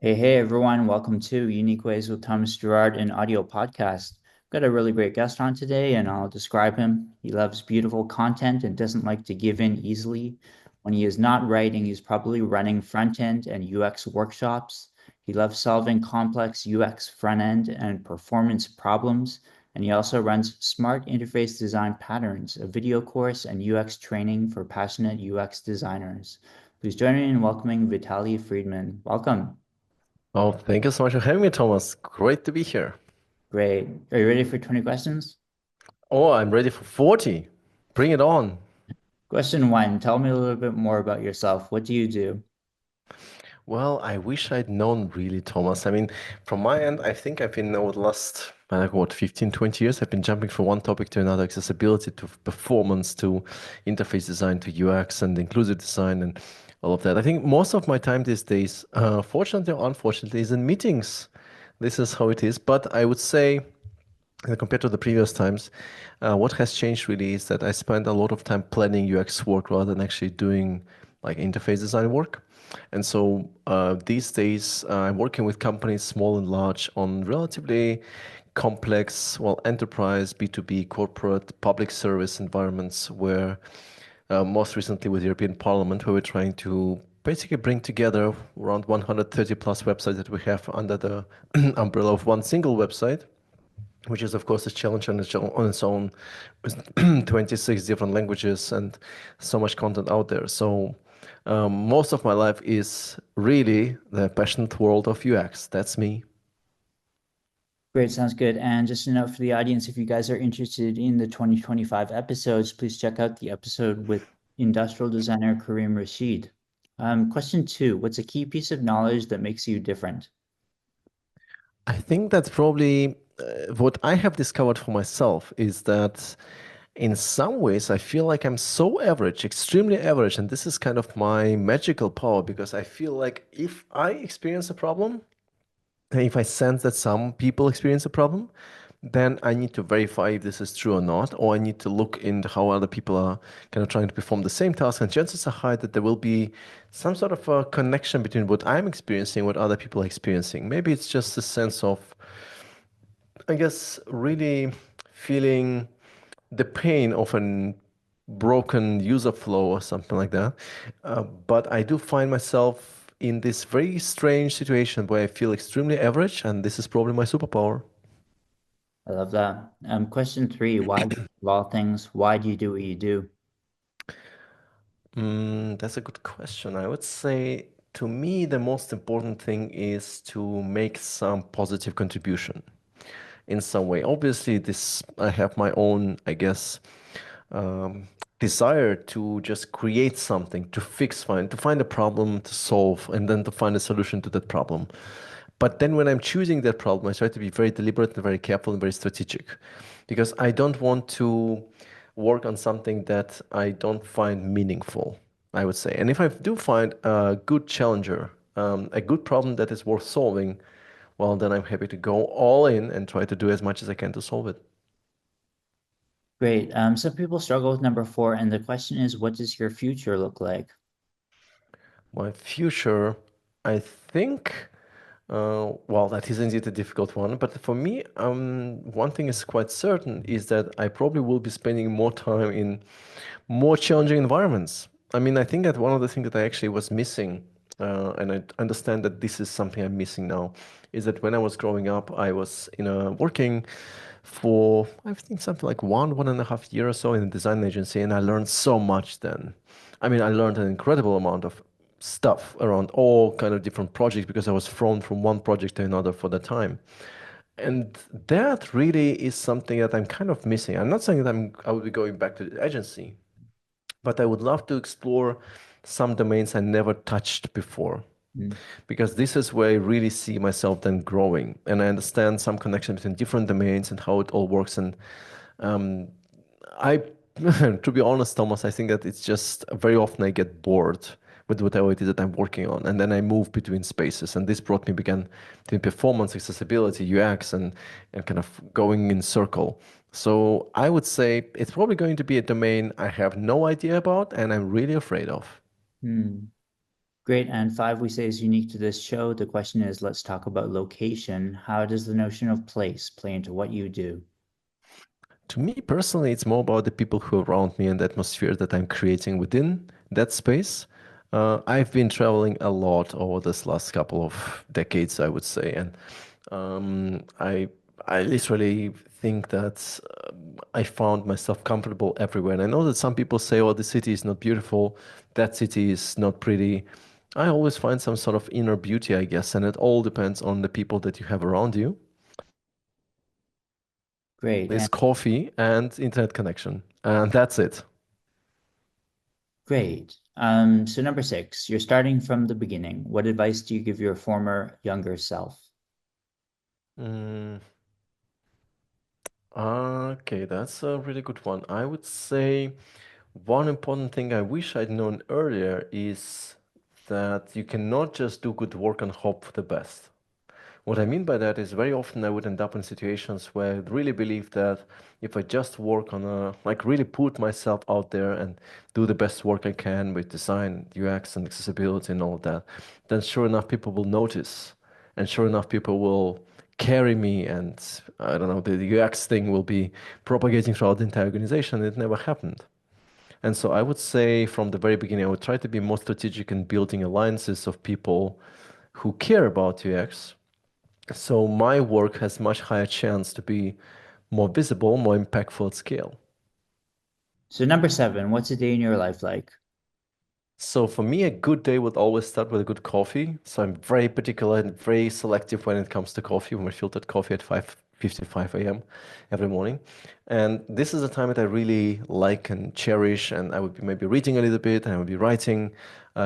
Hey, everyone. Welcome to Unique Ways with Thomas Gerard, an audio podcast. Got a really great guest on today, and I'll describe him. He loves beautiful content and doesn't like to give in easily. When he is not writing, he's probably running front end and UX workshops. He loves solving complex UX front end and performance problems. And he also runs Smart Interface Design Patterns, a video course and UX training for passionate UX designers. Please join me in welcoming Vitaly Friedman. Welcome. Oh, thank you so much for having me, Thomas. Great to be here. Great. Are you ready for 20 questions? Oh, I'm ready for 40. Bring it on. Question one, tell me a little bit more about yourself. What do you do? Well, I wish I'd known really, Thomas. I mean, from my end, I think I've been over the last, like, what, 15, 20 years, I've been jumping from one topic to another, accessibility to performance to interface design to UX and inclusive design and all of that. I think most of my time these days, fortunately or unfortunately, is in meetings. This is how it is. But I would say, compared to the previous times, what has changed really is that I spend a lot of time planning UX work rather than actually doing like interface design work. And so these days, I'm working with companies, small and large, on relatively complex, well, enterprise, B2B, corporate, public service environments where most recently with the European Parliament, where we're trying to basically bring together around 130 plus websites that we have under the umbrella of one single website, which is of course a challenge on its own with 26 different languages and so much content out there. So most of my life is really the passionate world of UX. That's me. Great, sounds good. And just a note for the audience, if you guys are interested in the 2025 episodes, please check out the episode with industrial designer Kareem Rashid. Question two, what's a key piece of knowledge that makes you different? I think that's probably what I have discovered for myself is that in some ways I feel like I'm so average, extremely average, and this is kind of my magical power because I feel like if I experience a problem, if I sense that some people experience a problem, then I need to verify if this is true or not, or I need to look into how other people are kind of trying to perform the same task. And chances are high that there will be some sort of a connection between what I'm experiencing and what other people are experiencing. Maybe it's just a sense of, I guess, really feeling the pain of a broken user flow or something like that. But I do find myself in this very strange situation where I feel extremely average, and this is probably my superpower. I love that. Question three, why, of all things, why do you do what you do? That's a good question. I would say to me, the most important thing is to make some positive contribution in some way. Obviously, this I have my own, I guess, um, desire to just create something, to find a problem to solve, and then to find a solution to that problem. But then when I'm choosing that problem, I try to be very deliberate and very careful and very strategic because I don't want to work on something that I don't find meaningful, I would say. And if I do find a good challenger, a good problem that is worth solving, well, then I'm happy to go all in and try to do as much as I can to solve it. Great. Some people struggle with number four, and the question is, what does your future look like? My future, I think, well, that is indeed a difficult one. But for me, one thing is quite certain is that I probably will be spending more time in more challenging environments. I mean, I think that one of the things that I actually was missing, and I understand that this is something I'm missing now, is that when I was growing up, I was working for I think something like 1.5 year or so in a design agency, and I learned so much then. I mean, I learned an incredible amount of stuff around all kind of different projects because I was thrown from one project to another for the time. And that really is something that I'm kind of missing. I'm not saying that I will be going back to the agency, but I would love to explore some domains I never touched before Mm, because this is where I really see myself then growing, and I understand some connection between different domains and how it all works. And um, I, to be honest, Thomas, I think that it's just very often I get bored with whatever it is that I'm working on, and then I move between spaces. And this brought me began to performance, accessibility, UX, and kind of going in circle. So I would say it's probably going to be a domain I have no idea about, and I'm really afraid of. mm. Great. And five, we say is unique to this show. The question is, let's talk about location. How does the notion of place play into what you do? To me personally, it's more about the people who are around me and the atmosphere that I'm creating within that space. I've been traveling a lot over this last couple of decades, I would say, and um, I I literally think that I found myself comfortable everywhere. And I know that some people say, "Oh, the city is not beautiful, that city is not pretty." I always find some sort of inner beauty, I guess, and it all depends on the people that you have around you. Great. Is And coffee and internet connection, and that's it. great. So number six, you're starting from the beginning. What advice do you give your former younger self? Mm, okay, that's a really good one. I would say one important thing I wish I'd known earlier is that you cannot just do good work and hope for the best. What I mean by that is very often I would end up in situations where I really believe that if I just work on like really put myself out there and do the best work I can with design, UX, and accessibility and all of that, then sure enough, people will notice. And sure enough, people will carry me. And I don't know, the UX thing will be propagating throughout the entire organization. It never happened. And so I would say from the very beginning, I would try to be more strategic in building alliances of people who care about UX, so my work has much higher chance to be more visible, more impactful at scale. So number seven, what's a day in your life like? So for me, a good day would always start with a good coffee. So I'm very particular and very selective when it comes to coffee, with my filtered coffee at 5:55 a.m. every morning. And this is a time that I really like and cherish. And I would be maybe reading a little bit and I would be writing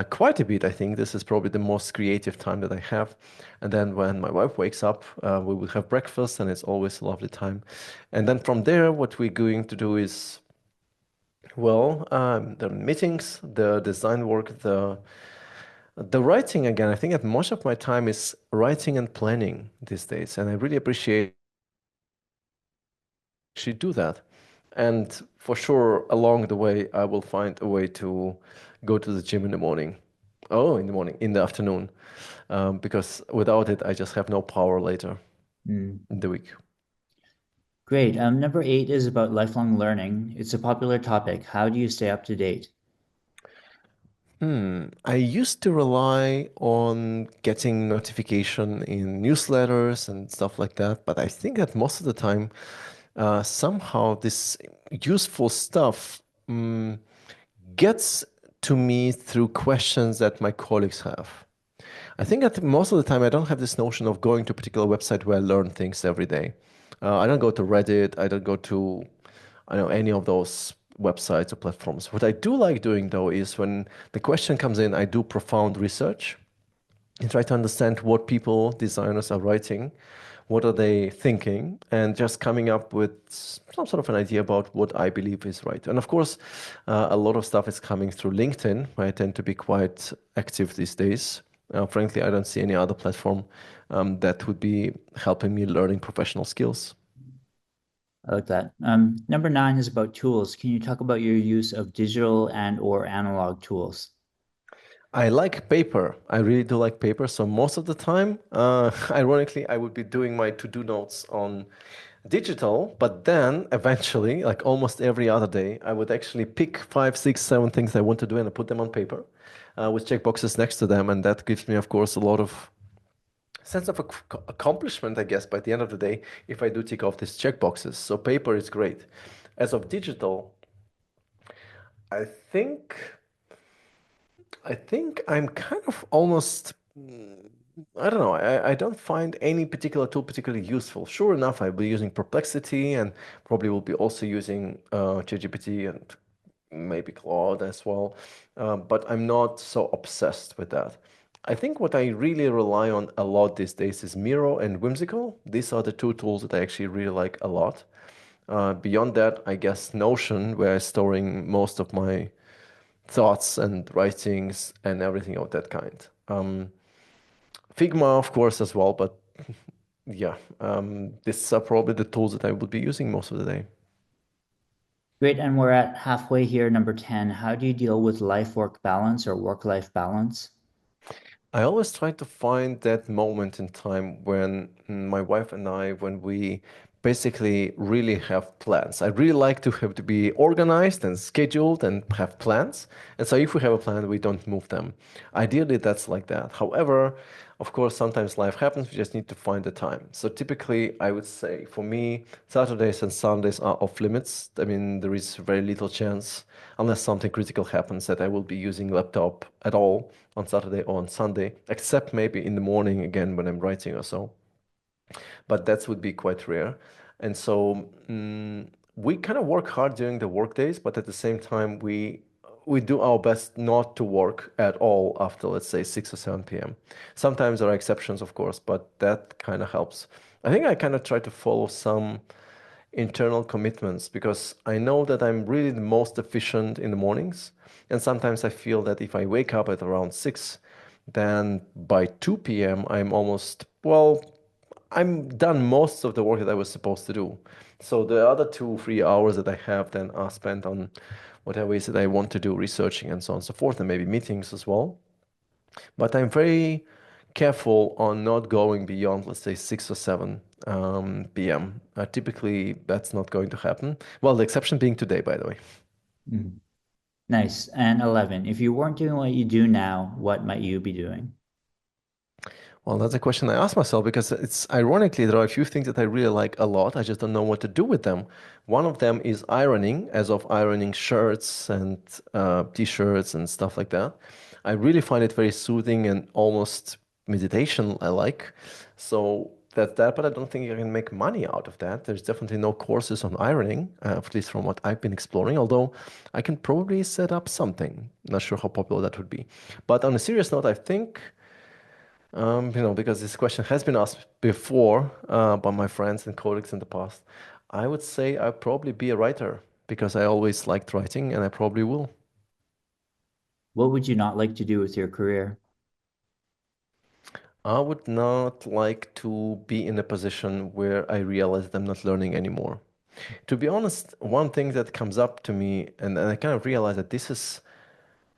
quite a bit. I think this is probably the most creative time that I have. And then when my wife wakes up, we will have breakfast and it's always a lovely time. And then from there, what we're going to do is the meetings, the design work, the writing again. I think that most of my time is writing and planning these days, and I really appreciate actually do that. And for sure, along the way, I will find a way to go to the gym in the morning. Oh, in the morning, in the afternoon, because without it, I just have no power later Hmm. in the week. Great. Number eight is about lifelong learning. It's a popular topic. How do you stay up to date? I used to rely on getting notification in newsletters and stuff like that, but I think that most of the time, somehow this useful stuff gets to me through questions that my colleagues have. I think that most of the time I don't have this notion of going to a particular website where I learn things every day. I don't go to Reddit. I don't go to, I don't know, any of those websites or platforms. What I do like doing though is when the question comes in, I do profound research and try to understand what people, designers are writing, what are they thinking, and just coming up with some sort of an idea about what I believe is right. And of course, a lot of stuff is coming through LinkedIn, where I tend to be quite active these days. Frankly, I don't see any other platform that would be helping me learning professional skills. I like that. Number nine is about tools. Can you talk about your use of digital and or analog tools? I like paper. I really do like paper. So most of the time, ironically, I would be doing my to-do notes on digital, but then eventually, like almost every other day, I would actually pick five, six, seven things I want to do and I put them on paper with checkboxes next to them. And that gives me, of course, a lot of sense of accomplishment, I guess, by the end of the day, if I do tick off these checkboxes. So paper is great. As of digital, I think I think I'm kind of almost, I don't know, I don't find any particular tool particularly useful. Sure enough, I'll be using Perplexity and probably will be also using ChatGPT and maybe Claude as well. But I'm not so obsessed with that. I think what I really rely on a lot these days is Miro and Whimsical. These are the two tools that I actually really like a lot. Beyond that, I guess Notion, where I'm storing most of my thoughts and writings and everything of that kind. Figma, of course, as well, but yeah, these are probably the tools that I would be using most of the day. Great. And we're at halfway here. Number 10. How do you deal with life work balance or work life balance? I always try to find that moment in time when my wife and I, when we basically really have plans. I really like to have to be organized and scheduled and have plans. And so if we have a plan, we don't move them. Ideally, that's like that. However, of course, sometimes life happens. We just need to find the time. So typically, I would say for me, Saturdays and Sundays are off limits. I mean, there is very little chance, unless something critical happens, that I will be using laptop at all on Saturday or on Sunday, except maybe in the morning again when I'm writing or so. But that would be quite rare. And so we kind of work hard during the work days, but at the same time we do our best not to work at all after, let's say, 6 or 7 p.m. Sometimes there are exceptions, of course, but that kind of helps. I think I kind of try to follow some internal commitments because I know that I'm really the most efficient in the mornings. And sometimes I feel that if I wake up at around 6, then by 2 p.m., I'm almost, well, I'm done most of the work that I was supposed to do. So the other 2, 3 hours that I have then are spent on whatever it is that I want to do, researching and so on and so forth, and maybe meetings as well. But I'm very careful on not going beyond, let's say, 6 or 7 p.m. Typically, that's not going to happen. Well, the exception being today, by the way. Mm. Nice. And 11, if you weren't doing what you do now, what might you be doing? Well, that's a question I ask myself because it's ironically, there are a few things that I really like a lot. I just don't know what to do with them. One of them is ironing, as of ironing shirts and t-shirts and stuff like that. I really find it very soothing and almost meditation I like. So that's that, but I don't think you can make money out of that. There's definitely no courses on ironing, at least from what I've been exploring, although I can probably set up something. Not sure how popular that would be. But on a serious note, I think because this question has been asked before by my friends and colleagues in the past, I would say I'd probably be a writer because I always liked writing and I probably will. What would you not like to do with your career? I would not like to be in a position where I realize that I'm not learning anymore. To be honest, one thing that comes up to me, and I kind of realize that this is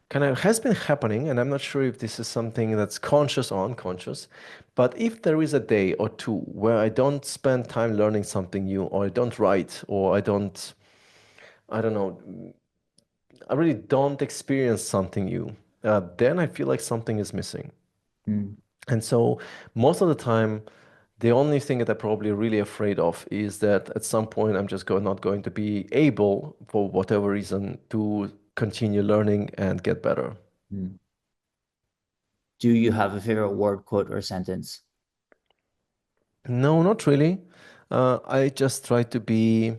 kind of has been happening, and I'm not sure if this is something that's conscious or unconscious, but if there is a day or two where I don't spend time learning something new, or I don't write, or I don't know, I really don't experience something new, then I feel like something is missing. Mm. And so most of the time, the only thing that I'm probably really afraid of is that at some point I'm just not going to be able, for whatever reason, to continue learning and get better. Mm. Do you have a favorite word, quote, or sentence? No, not really. I just try to be,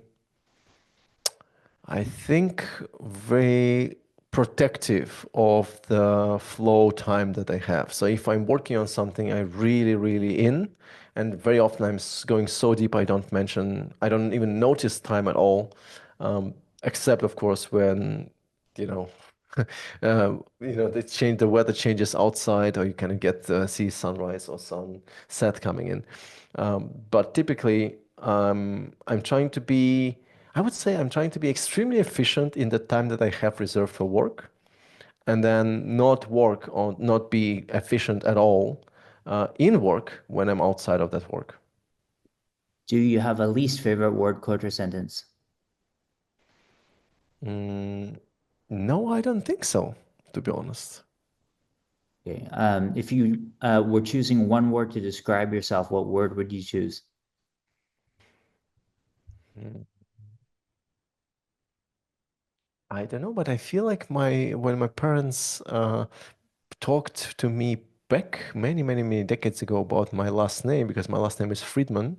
I think, very protective of the flow time that I have. So if I'm working on something I really, really in, and very often going so deep I don't even notice time at all, except of course when, you know, the weather changes outside, or you kind of get see sunrise or sunset coming in. But typically, I'm trying to be. I would say I'm trying to be extremely efficient in the time that I have reserved for work, and then not work or not be efficient at all in work when I'm outside of that work. Do you have a least favorite word, quote, or sentence? Mm, no, I don't think so, to be honest. Okay. If you were choosing one word to describe yourself, what word would you choose? Mm. I don't know, but I feel like when my parents talked to me back many, many, many decades ago about my last name, because my last name is Friedman,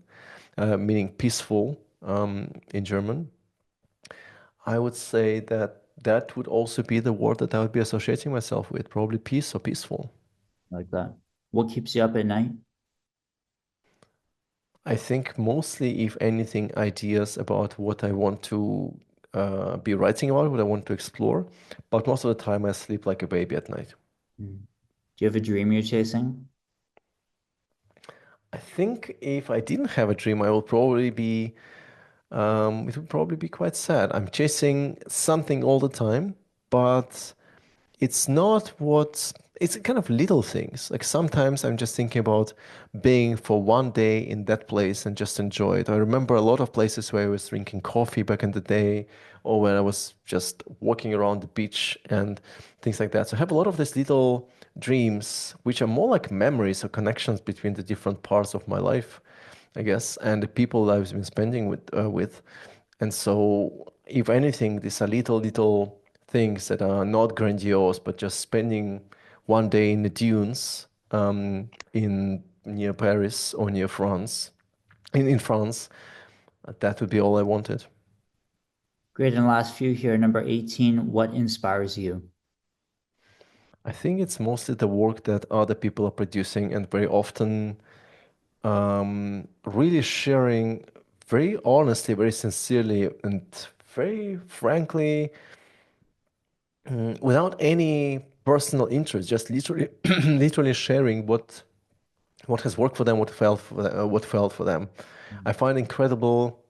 meaning peaceful in German. I would say that that would also be the word that I would be associating myself with, probably peace or peaceful. Like that. What keeps you up at night? I think mostly, if anything, ideas about what I want to be writing about, what I want to explore. But most of the time, I sleep like a baby at night. Mm. Do you have a dream you're chasing? I think if I didn't have a dream, I would probably be, it would probably be quite sad. I'm chasing something all the time, but it's not what it's kind of little things. Like sometimes I'm just thinking about being for one day in that place and just enjoy it. I remember a lot of places where I was drinking coffee back in the day, or when I was just walking around the beach and things like that. So I have a lot of these little dreams, which are more like memories or connections between the different parts of my life, I guess, and the people that I've been spending with. And so, if anything, these are little things that are not grandiose, but just spending one day in the dunes in near Paris or near France, in France, that would be all I wanted. Great. And last few here, number 18, what inspires you? I think it's mostly the work that other people are producing, and very often really sharing very honestly, very sincerely, and very frankly, without any personal interest, just literally, literally sharing what has worked for them, what felt for them. I find incredible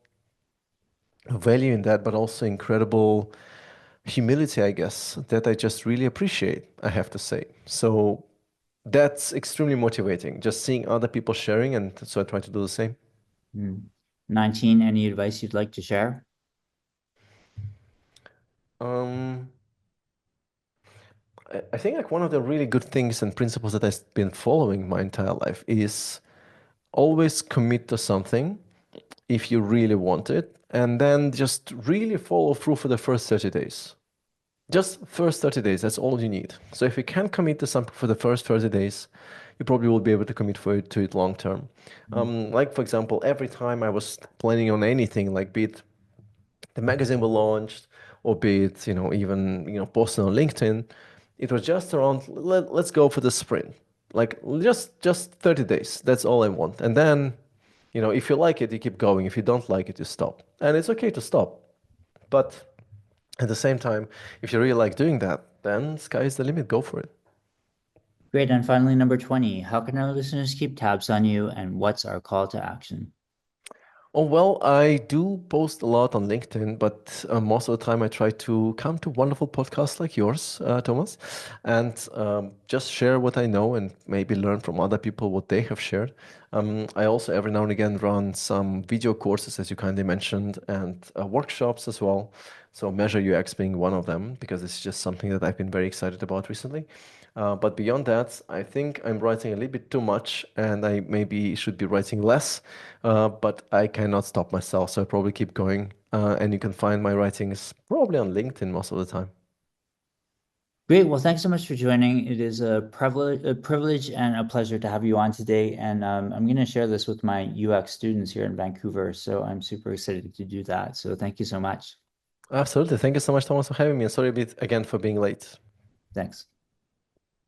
value in that, but also incredible humility, I guess, that I just really appreciate, I have to say. So that's extremely motivating, just seeing other people sharing, and so I try to do the same. Mm. 19, any advice you'd like to share? Um, I think like one of the really good things and principles that I've been following my entire life is always commit to something if you really want it, and then just really follow through for the first 30 days. Just first 30 days, that's all you need. So if you can commit to something for the first 30 days, you probably will be able to commit to it long term. Mm. Like for example, every time I was planning on anything, like be it the magazine we launched, or be it, even, posting on LinkedIn, it was just around, let's go for the sprint. Like just 30 days. That's all I want. And then, if you like it, you keep going. If you don't like it, you stop. And it's okay to stop. But at the same time, if you really like doing that, then sky is the limit. Go for it. Great. And finally, number 20, how can our listeners keep tabs on you and what's our call to action? Oh, well, I do post a lot on LinkedIn, but most of the time I try to come to wonderful podcasts like yours, Thomas, and just share what I know and maybe learn from other people what they have shared. I also every now and again run some video courses, as you kindly mentioned, and workshops as well. So Measure UX being one of them, because it's just something that I've been very excited about recently. But beyond that, I think I'm writing a little bit too much and I maybe should be writing less, but I cannot stop myself, so I probably keep going. And you can find my writings probably on LinkedIn most of the time. Great. Well, thanks so much for joining. It is a privilege and a pleasure to have you on today. And I'm going to share this with my UX students here in Vancouver. So I'm super excited to do that. So thank you so much. Absolutely. Thank you so much, Thomas, for having me. And sorry a bit again for being late. Thanks.